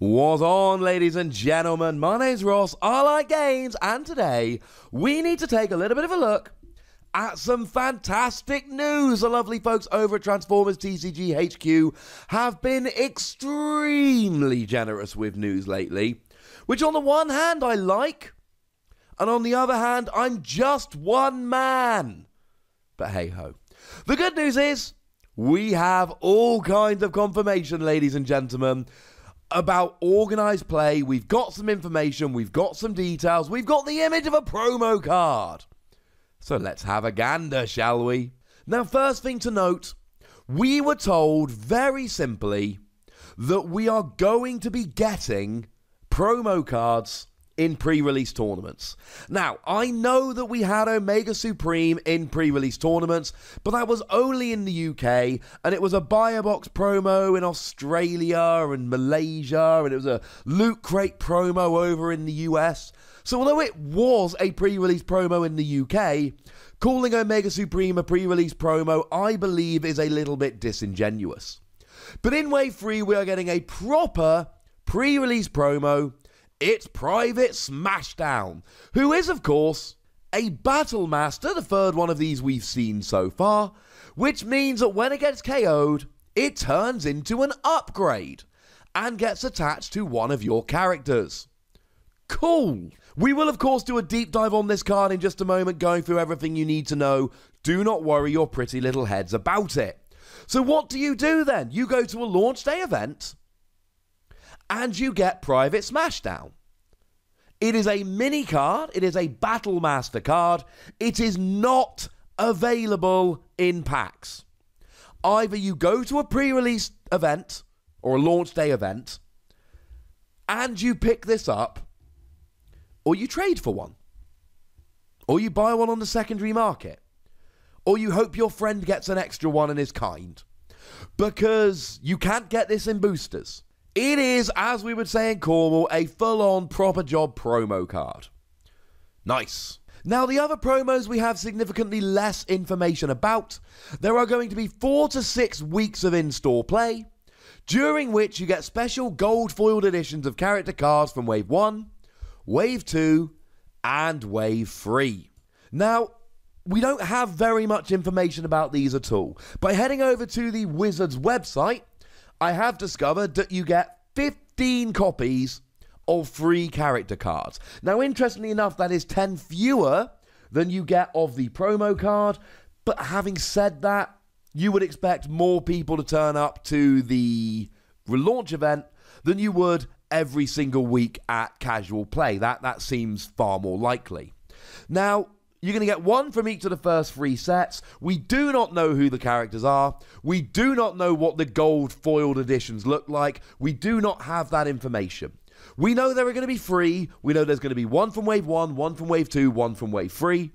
What's on, ladies and gentlemen? My name's Ross, I like games, and today we need to take a little bit of a look at some fantastic news. The lovely folks over at Transformers TCG HQ have been extremely generous with news lately, which on the one hand I like, and on the other hand I'm just one man. But hey ho. The good news is we have all kinds of confirmation, ladies and gentlemen, about organised play. We've got some information, we've got some details, we've got the image of a promo card. So let's have a gander, shall we? Now, first thing to note, we were told very simply that we are going to be getting promo cards in pre-release tournaments. Now, I know that we had Omega Supreme in pre-release tournaments, but that was only in the UK, and it was a buy a box promo in Australia and Malaysia, and it was a Loot Crate promo over in the US. So although it was a pre-release promo in the UK, calling Omega Supreme a pre-release promo, I believe, is a little bit disingenuous. But in Wave 3, we are getting a proper pre-release promo. It's Private Smashdown, who is, of course, a Battle Master, the third one of these we've seen so far, which means that when it gets KO'd, it turns into an upgrade and gets attached to one of your characters. Cool. We will, of course, do a deep dive on this card in just a moment, going through everything you need to know. Do not worry your pretty little heads about it. So what do you do then? You go to a launch day event and you get Private Smashdown. It is a mini card. It is a Battle Master card. It is not available in packs. Either you go to a pre-release event or a launch day event and you pick this up, or you trade for one, or you buy one on the secondary market, or you hope your friend gets an extra one and is kind, because you can't get this in boosters. It is, as we would say in Cornwall, a full-on proper job promo card. Nice. Now, the other promos we have significantly less information about. There are going to be 4 to 6 weeks of in-store play, during which you get special gold foiled editions of character cards from Wave 1, Wave 2, and Wave 3. Now, we don't have very much information about these at all. By heading over to the Wizards website, I have discovered that you get 15 copies of free character cards. Now, interestingly enough, that is 10 fewer than you get of the promo card. But having said that, you would expect more people to turn up to the relaunch event than you would every single week at casual play. That seems far more likely. Now, you're going to get one from each of the first 3 sets. We do not know who the characters are. We do not know what the gold foiled editions look like. We do not have that information. We know there are going to be 3. We know there's going to be one from Wave 1, one from Wave 2, one from Wave 3.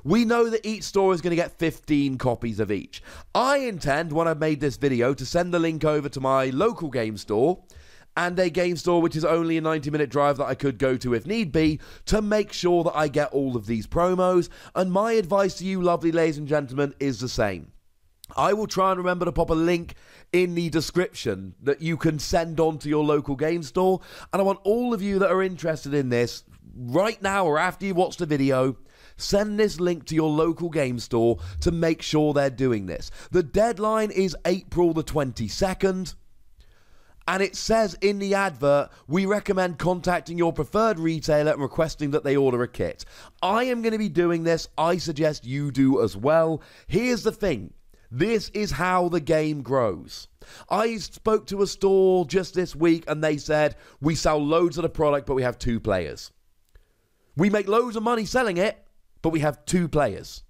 We know that each store is going to get 15 copies of each. I intend, when I've made this video, to send the link over to my local game store and a game store which is only a 90-minute drive that I could go to if need be, to make sure that I get all of these promos. And my advice to you, lovely ladies and gentlemen, is the same. I will try and remember to pop a link in the description that you can send on to your local game store. And I want all of you that are interested in this, right now or after you watch the video, send this link to your local game store to make sure they're doing this. The deadline is April the 22nd. And it says in the advert, we recommend contacting your preferred retailer and requesting that they order a kit. I am going to be doing this. I suggest you do as well. Here's the thing. This is how the game grows. I spoke to a store just this week and they said, we sell loads of the product, but we have 2 players. We make loads of money selling it, but we have 2 players.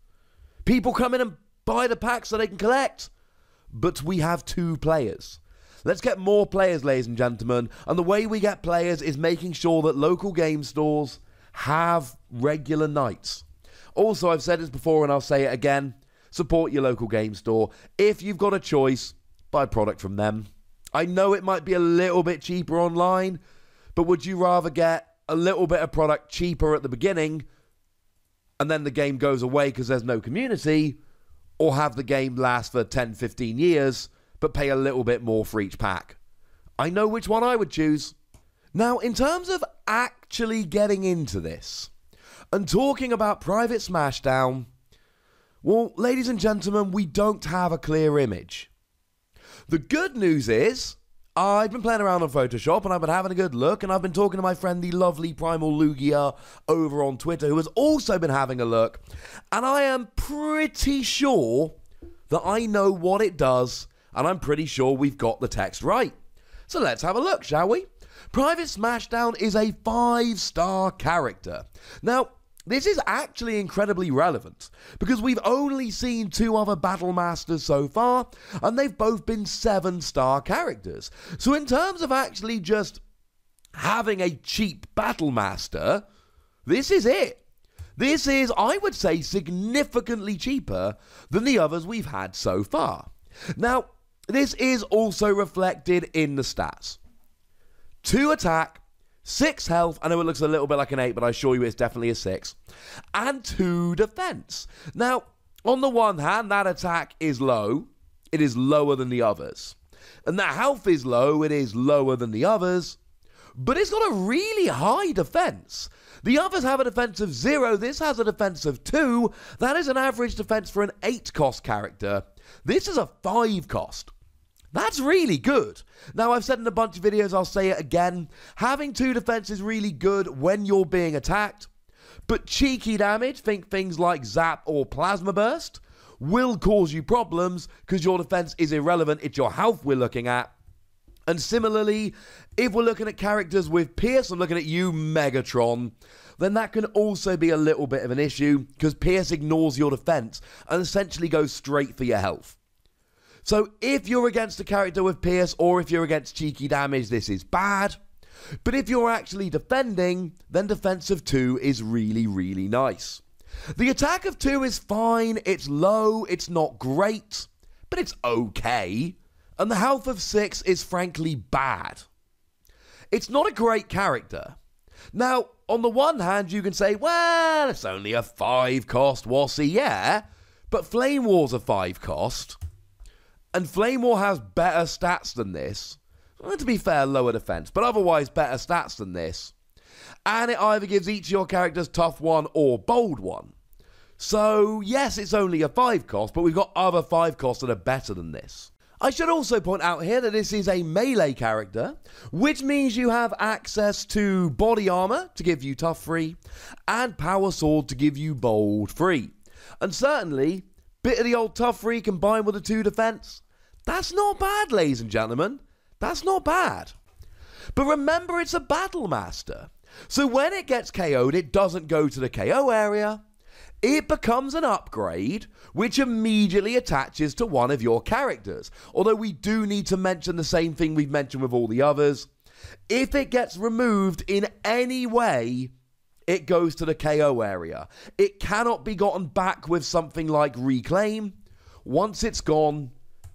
People come in and buy the pack so they can collect, but we have 2 players. Let's get more players, ladies and gentlemen, and the way we get players is making sure that local game stores have regular nights. Also, I've said this before and I'll say it again, support your local game store. If you've got a choice, buy product from them. I know it might be a little bit cheaper online, but would you rather get a little bit of product cheaper at the beginning and then the game goes away because there's no community, or have the game last for 10, 15 years but pay a little bit more for each pack? I know which one I would choose. Now, in terms of actually getting into this and talking about Private Smashdown, well, ladies and gentlemen, we don't have a clear image. The good news is, I've been playing around on Photoshop and I've been having a good look, and I've been talking to my friend the lovely Primal Lugia over on Twitter, who has also been having a look, and I am pretty sure that I know what it does, and I'm pretty sure we've got the text right. So let's have a look, shall we? Private Smashdown is a 5-star character. Now, this is actually incredibly relevant, because we've only seen 2 other Battle Masters so far, and they've both been 7-star characters. So in terms of actually just having a cheap Battle Master, this is it. This is, I would say, significantly cheaper than the others we've had so far. Now, this is also reflected in the stats. 2 attack, 6 health, I know it looks a little bit like an 8, but I assure you it's definitely a 6, and 2 defense. Now, on the one hand, that attack is low. It is lower than the others. And that health is low. It is lower than the others. But it's got a really high defense. The others have a defense of 0. This has a defense of 2. That is an average defense for an 8-cost character. This is a 5-cost. That's really good. Now, I've said in a bunch of videos, I'll say it again, having 2 defense is really good when you're being attacked, but cheeky damage, think things like Zap or Plasma Burst, will cause you problems because your defense is irrelevant. It's your health we're looking at. And similarly, if we're looking at characters with Pierce, I'm looking at you, Megatron, then that can also be a little bit of an issue because Pierce ignores your defense and essentially goes straight for your health. So if you're against a character with Pierce or if you're against cheeky damage, this is bad. But if you're actually defending, then defense of 2 is really, really nice. The attack of 2 is fine, it's low, it's not great, but it's okay. And the health of 6 is frankly bad. It's not a great character. Now, on the one hand, you can say, well, it's only a 5-cost Wossy, yeah, but Flame War's a 5-cost. And Flame War has better stats than this. Well, to be fair, lower defense, but otherwise better stats than this. And it either gives each of your characters Tough 1 or Bold 1. So, yes, it's only a 5-cost, but we've got other 5-costs that are better than this. I should also point out here that this is a melee character, which means you have access to Body Armor to give you Tough free, and Power Sword to give you Bold free. And certainly, bit of the old Tough free combined with the 2 defense, that's not bad, ladies and gentlemen. That's not bad. But remember, it's a Battle Master. So when it gets KO'd, it doesn't go to the KO area. It becomes an upgrade, which immediately attaches to one of your characters. Although we do need to mention the same thing we've mentioned with all the others. If it gets removed in any way, it goes to the KO area. It cannot be gotten back with something like Reclaim. Once it's gone,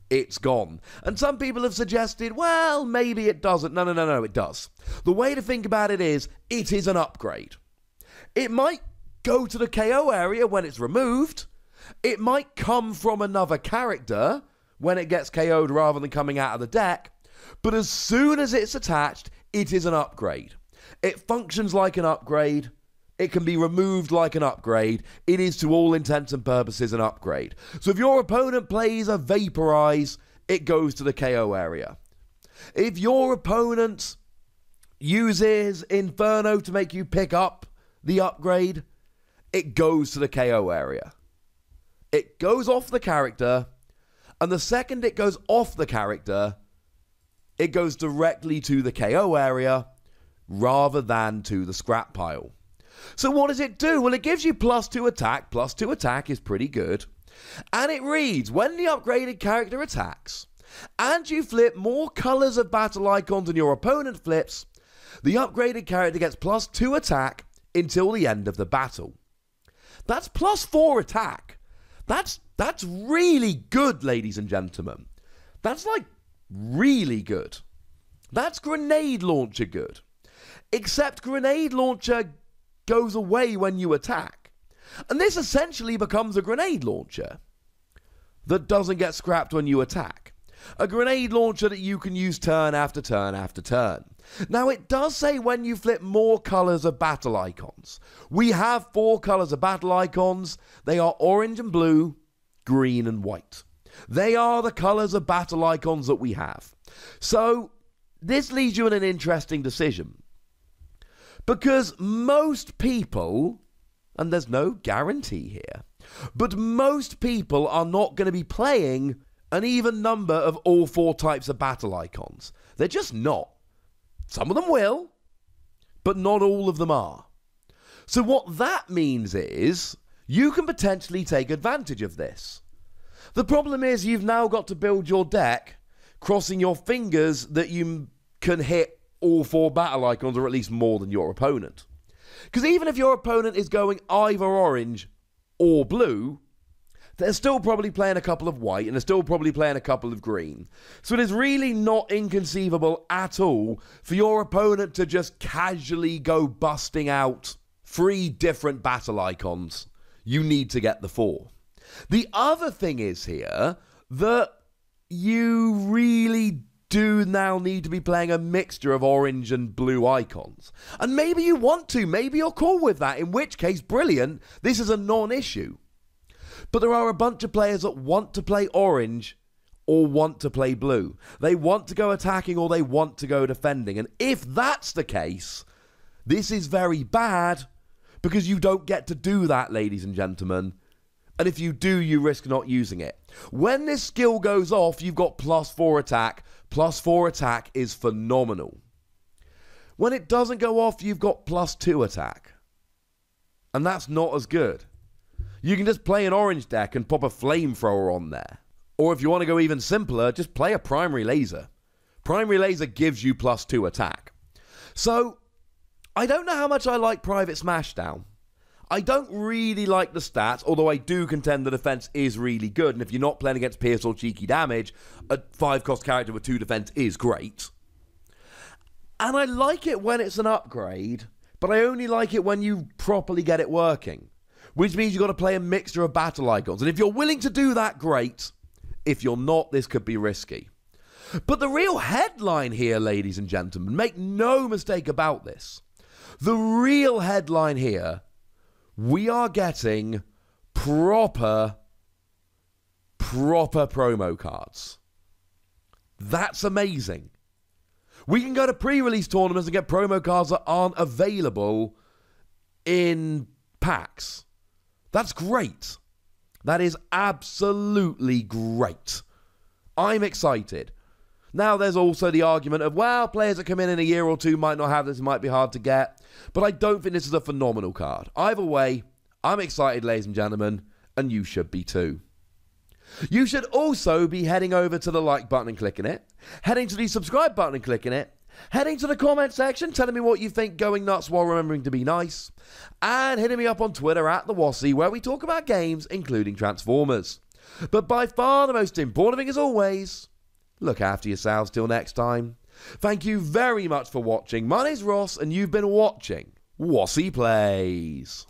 it's gone. And some people have suggested, well, maybe it doesn't. No, it does. The way to think about it is an upgrade. It might go to the KO area when it's removed. It might come from another character when it gets KO'd rather than coming out of the deck. But as soon as it's attached, it is an upgrade. It functions like an upgrade. It can be removed like an upgrade. It is, to all intents and purposes, an upgrade. So if your opponent plays a Vaporize, it goes to the KO area. If your opponent uses Inferno to make you pick up the upgrade, it goes to the KO area. It goes off the character, and the second it goes off the character, it goes directly to the KO area rather than to the scrap pile. So what does it do? Well, it gives you +2 attack. +2 attack is pretty good. And it reads, when the upgraded character attacks, and you flip more colors of battle icons than your opponent flips, the upgraded character gets +2 attack until the end of the battle. That's +4 attack. That's really good, ladies and gentlemen. That's like really good. That's Grenade Launcher good. Except Grenade Launcher goes away when you attack. And this essentially becomes a grenade launcher that doesn't get scrapped when you attack. A grenade launcher that you can use turn after turn after turn. Now, it does say when you flip more colours of battle icons. We have 4 colours of battle icons. They are orange and blue, green and white. They are the colours of battle icons that we have. So, this leaves you in an interesting decision. Because most people, and there's no guarantee here, but most people are not going to be playing an even number of all 4 types of battle icons. They're just not. Some of them will, but not all of them are. So what that means is you can potentially take advantage of this. The problem is you've now got to build your deck crossing your fingers that you can hit all 4 battle icons, or at least more than your opponent. Because even if your opponent is going either orange or blue, they're still probably playing a couple of white, and they're still probably playing a couple of green. So it is really not inconceivable at all for your opponent to just casually go busting out 3 different battle icons. You need to get the 4. The other thing is here that you really do now need to be playing a mixture of orange and blue icons. And maybe you want to, maybe you're cool with that, in which case, brilliant, this is a non-issue. But there are a bunch of players that want to play orange or want to play blue. They want to go attacking or they want to go defending. And if that's the case, this is very bad because you don't get to do that, ladies and gentlemen. And if you do, you risk not using it. When this skill goes off, you've got +4 attack. +4 attack is phenomenal. When it doesn't go off, you've got +2 attack. And that's not as good. You can just play an orange deck and pop a flamethrower on there. Or if you want to go even simpler, just play a primary laser. Primary laser gives you +2 attack. So, I don't know how much I like Private Smashdown. I don't really like the stats, although I do contend the defense is really good. And if you're not playing against pierce or cheeky damage, a 5-cost character with 2 defense is great. And I like it when it's an upgrade, but I only like it when you properly get it working. Which means you've got to play a mixture of battle icons. And if you're willing to do that, great. If you're not, this could be risky. But the real headline here, ladies and gentlemen, make no mistake about this. The real headline here, we are getting proper promo cards. That's amazing. We can go to pre-release tournaments and get promo cards that aren't available in packs. That's great. That is absolutely great. I'm excited. Now, there's also the argument of, well, players that come in a year or 2 might not have this, might be hard to get. But I don't think this is a phenomenal card. Either way, I'm excited, ladies and gentlemen, and you should be too. You should also be heading over to the like button and clicking it, heading to the subscribe button and clicking it, heading to the comment section, telling me what you think, going nuts while remembering to be nice, and hitting me up on Twitter at the Wossy, where we talk about games, including Transformers. But by far the most important thing, as always, look after yourselves till next time. Thank you very much for watching. My name's Ross, and you've been watching Wossy Plays.